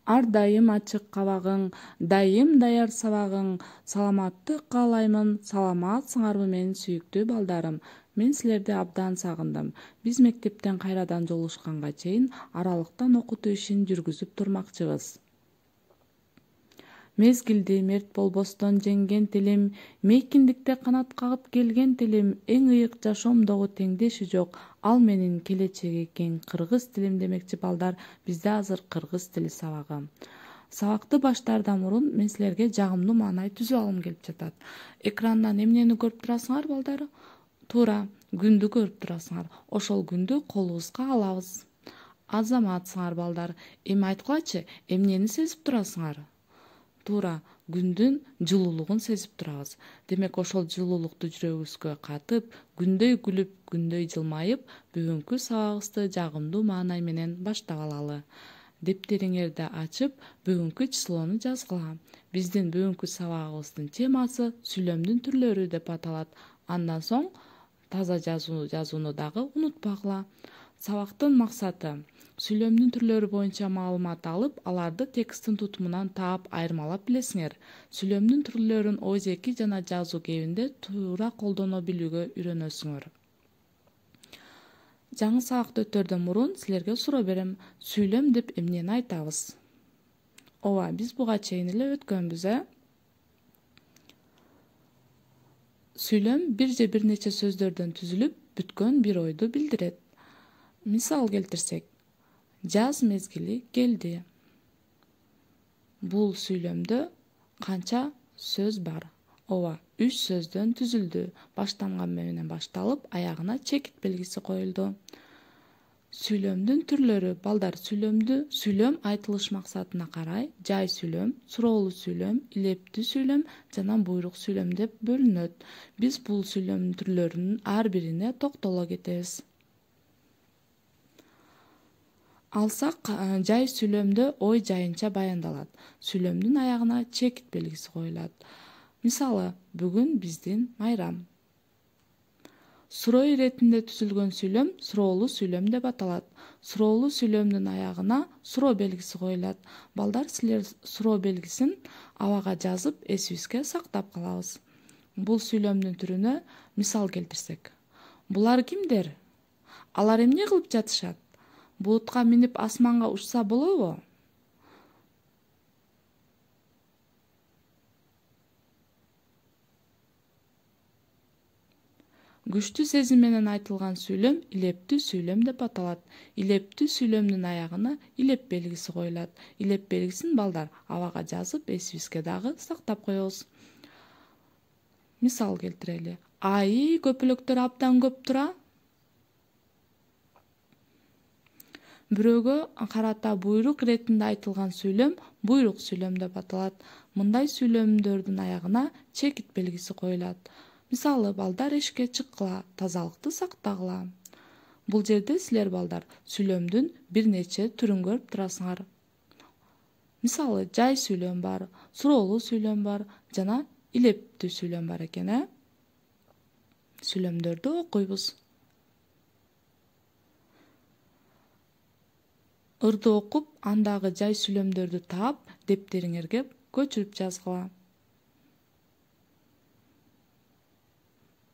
Ар дайым ачык кабагың, дайым даяр сабагың. Саламаттык каалаймын, саламатсыңарбы менин сүйүктүү балдарым. Мен силерди абдан сагындым. Биз мектептен кайрадан жолугушканга чейин аралыктан окутуу ишин жүргүзүп турмакчыбыз. Мезгилди мерт болбостон жеңген тилим, мейкиндикте канат кагып келген тилим, эң ыйык жашоомдогу теңдеши жок, ал менин келечеги кең кыргыз тилим демекчи балдар, бизде азыр кыргыз тили сабагы. Сабакты баштаардан мурун мен силерге жагымдуу маанай түзүп алгым келип жатат. Экрандан эмнени көрүп турасыңар балдар? Туура, күндү көрүп турасыңар. Ошол күндү колубузга алабыз. Азаматсыңар балдар. Эми айткылачы, эмнени сезип турасыңар? Туура, күндүн жылуулугун сезип турабыз. Демек ошол жылуулукту жүрөгүбүзгө катып, күндөй күлүп, күндөй жылмайып, бүгүнкү сабагыбызды жагымдуу маанай менен баштап алалы. Дептериңерди ачып, бүгүнкү числону жазгыла. Биздин бүгүнкү сабагыбыздын темасы сүйлөмдүн түрлөрү деп аталат. Андан соң таза жазууну дагы унутпагыла. Сабактын максаты сүйлөмдүн түрлөрү боюнча маалымат алып, аларды тексттин тутумунан таап, айырмалап билесиңер. Сүйлөмдүн түрлөрүн ойзеки жана жазуу кебинде туура колдоно билүүгө үйрөнөсүңөр. Жаңы сабакты өтөрдөн мурун силерге суроо берем. Сүйлөм деп эмнени айтабыз? Ооба, биз буга чейин эле өткөнбүз, Сүйлөм бир же бир нече сөздөрдөн түзүлүп, бүткөн бир ойду билдирет. Мисал келтирсек, жаз мезгили келди. Бул сүйлөмдө канча сөз бар? Ооба, 3 сөздөн түзүлдү. Баштамган менен башталып, аягына чекит белгиси коюлду. Сүйлөмдүн түрлөрү балдар, сүйлөм айтылыш максатына карай жай сүйлөм, суроолуу сүйлөм, илептүү сүйлөм жана буйрук сүйлөм деп бөлүнөт. Биз бул сүйлөм түрлөрүнүн ар бирине токтоло кетебиз. Алсак, жай сүйлөмдө ой жайынча баяндалат. Сүйлөмдүн аягына чекит белгиси коюлат. Мисалы, бүгүн биздин майрам. Суроо иретинде түзүлгөн сүйлөм суроолуу сүйлөм деп аталат. Суроолуу сүйлөмдүн аягына суроо белгиси коюлат. Балдар, силер суроо белгисин абага жазып, эсибизге сактап калабыз. Бул сүйлөмдүн түрүнө мисал келтирсек. Булар кимдер? Алар эмне кылып жатышат? Булутка минип асманга учса болобу? Күчтүү сезим менен айтылган сүйлөм илептүү сүйлөм деп аталат. Илептүү сүйлөмдүн аягына илеп белгиси коюлат. Илеп белгисин балдар абага жазып, эсибизге дагы сактап коебуз. Мисал келтирели. Айы, көпөлөктөр абдан көп тура. Бирөөгө карата буйрук иретинде айтылган сүйлөм буйрук сүйлөм деп аталат. Мындай сүйлөмдөрдүн аягына чекит белгиси коюлат. Мисалы, балдар, эшикке чыккыла, тазалыкты сактагыла. Бул жерде силер балдар сүйлөмдүн бир нече түрүн көрүп турасыңар. Мисалы, жай сүйлөм бар, суроолуу сүйлөм бар жана илептүү сүйлөм бар экен, Сүйлөмдөрдү окуйбуз. Ырды окуп, андагы жай сүйлөмдөрдү таап, дептериңерге көчүрүп жазгыла.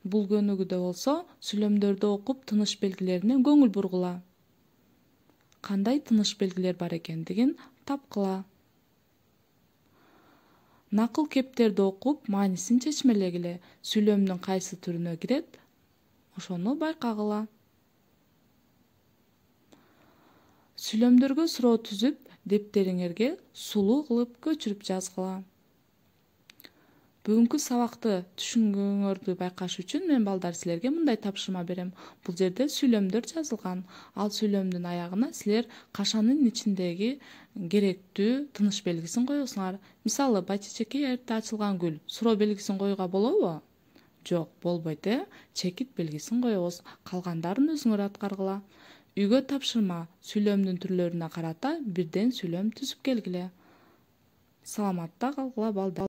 Бул көнүгүүдө болсо, сүйлөмдөрдү окуп, тыныш белгилерине көңүл бургула. Кандай тыныш белгилер бар экендигин тапкыла. Накыл кептерди окуп, маанисин чечмелегиле. Сүйлөмдүн кайсы түрүнө кирет, ошону байкагыла. Сүйлөмдөргө суроо түзүп, дептериңерге сулуу кылып көчүрүп жазгыла. Бүгүнкү сабакты түшүнгөнүңөрдү байкаш үчүн мен балдар силерге мындай тапшырма берем. Бул жерде сүйлөмдөр жазылган. Ал сүйлөмдүн аягына силер кашанын ичиндеги керектүү тыныш белгисин коесуңар. Мисалы, байчечекей эрте ачылган гүл. Суроо белгисин коюуга болобу? Жок, болбойт, Чекит белгисин коебуз. Калгандарын өзүңөр аткаргыла. Үйгө тапшырма. Сүйлөмдүн түрлөрүнө карата бирден сүйлөм түзүп келгиле. Саламатта калгыла балдар.